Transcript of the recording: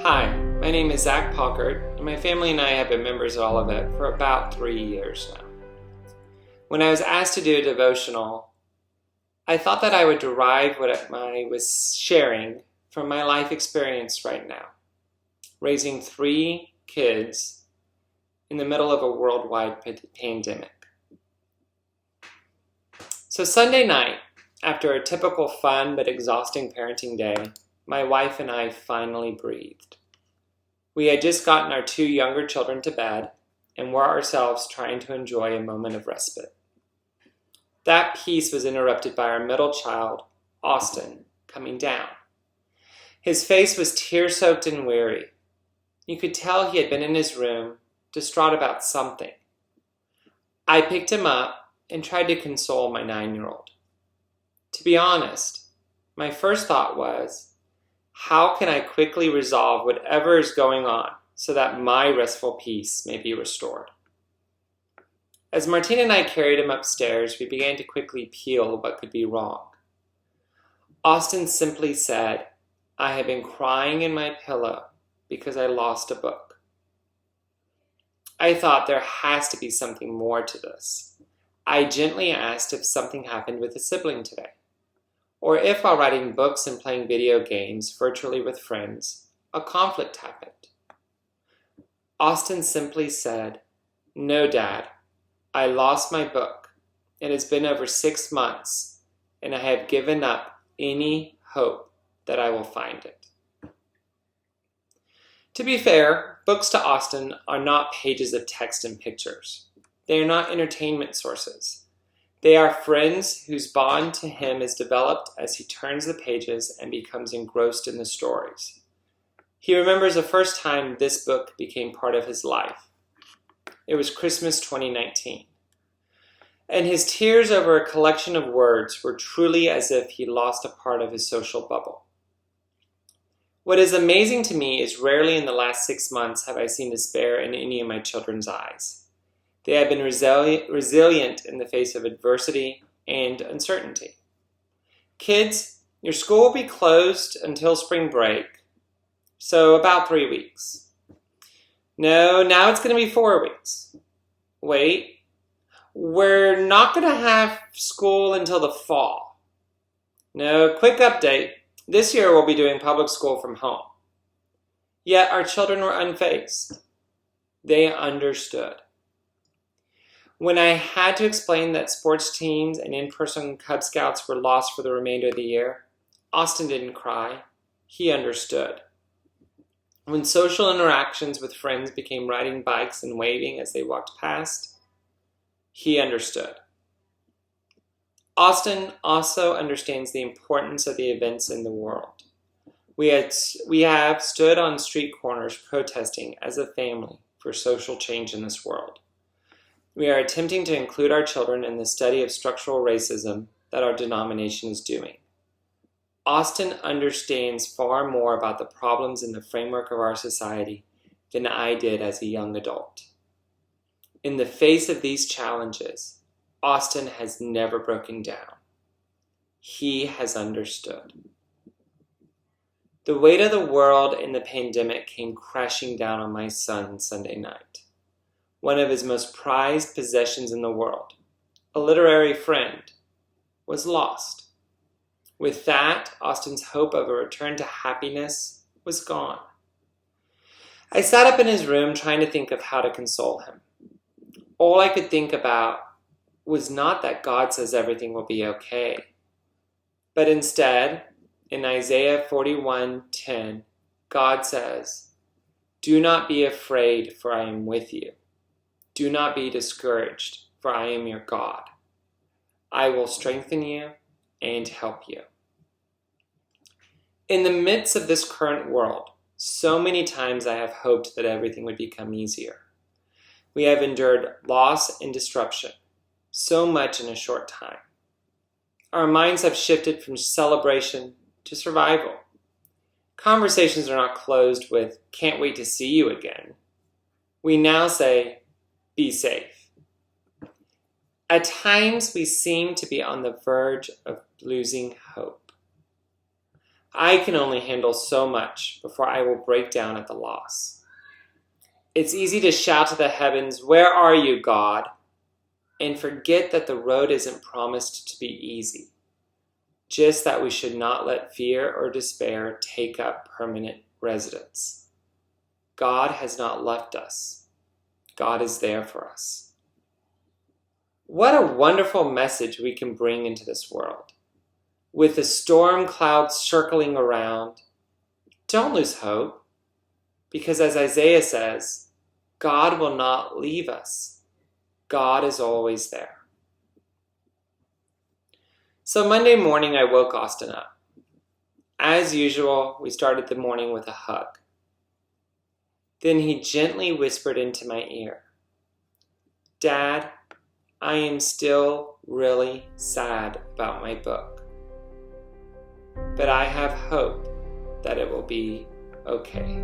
Hi, my name is Zach Paukert, and my family and I have been members of Olivet for about 3 years now. When I was asked to do a devotional, I thought that I would derive what I was sharing from my life experience right now, raising 3 kids in the middle of a worldwide pandemic. So Sunday night, after a typical fun but exhausting parenting day, my wife and I finally breathed. We had just gotten our 2 younger children to bed and were ourselves trying to enjoy a moment of respite. That peace was interrupted by our middle child, Austin, coming down. His face was tear-soaked and weary. You could tell he had been in his room, distraught about something. I picked him up and tried to console my 9-year-old. To be honest, my first thought was, how can I quickly resolve whatever is going on so that my restful peace may be restored? As Martina and I carried him upstairs, we began to quickly peel what could be wrong. Austin simply said, "I have been crying in my pillow because I lost a book." I thought there has to be something more to this. I gently asked if something happened with a sibling today, or if while writing books and playing video games virtually with friends, a conflict happened. Austin simply said, "No, Dad, I lost my book. It has been over 6 months, and I have given up any hope that I will find it." To be fair, books to Austin are not pages of text and pictures. They are not entertainment sources. They are friends whose bond to him is developed as he turns the pages and becomes engrossed in the stories. He remembers the first time this book became part of his life. It was Christmas 2019. And his tears over a collection of words were truly as if he lost a part of his social bubble. What is amazing to me is rarely in the last 6 months have I seen despair in any of my children's eyes. They have been resilient in the face of adversity and uncertainty. Kids, your school will be closed until spring break, so about 3 weeks. No, now it's going to be 4 weeks. Wait, we're not going to have school until the fall. No, quick update. This year we'll be doing public school from home. Yet our children were unfazed. They understood. When I had to explain that sports teams and in-person Cub Scouts were lost for the remainder of the year, Austin didn't cry. He understood. When social interactions with friends became riding bikes and waving as they walked past, he understood. Austin also understands the importance of the events in the world. We have stood on street corners protesting as a family for social change in this world. We are attempting to include our children in the study of structural racism that our denomination is doing. Austin understands far more about the problems in the framework of our society than I did as a young adult. In the face of these challenges, Austin has never broken down. He has understood. The weight of the world in the pandemic came crashing down on my son Sunday night. One of his most prized possessions in the world, a literary friend, was lost. With that, Austin's hope of a return to happiness was gone. I sat up in his room trying to think of how to console him. All I could think about was not that God says everything will be okay, but instead, in Isaiah 41:10, God says, "Do not be afraid, for I am with you. Do not be discouraged, for I am your God. I will strengthen you and help you." In the midst of this current world, so many times I have hoped that everything would become easier. We have endured loss and disruption, so much in a short time. Our minds have shifted from celebration to survival. Conversations are not closed with, "Can't wait to see you again." We now say, "Be safe." At times, we seem to be on the verge of losing hope. I can only handle so much before I will break down at the loss. It's easy to shout to the heavens, "Where are you, God?" and forget that the road isn't promised to be easy, just that we should not let fear or despair take up permanent residence. God has not left us. God is there for us. What a wonderful message we can bring into this world. With the storm clouds circling around, don't lose hope, because as Isaiah says, God will not leave us. God is always there. So Monday morning, I woke Austin up. As usual, we started the morning with a hug. Then he gently whispered into my ear, "Dad, I am still really sad about my book, but I have hope that it will be okay."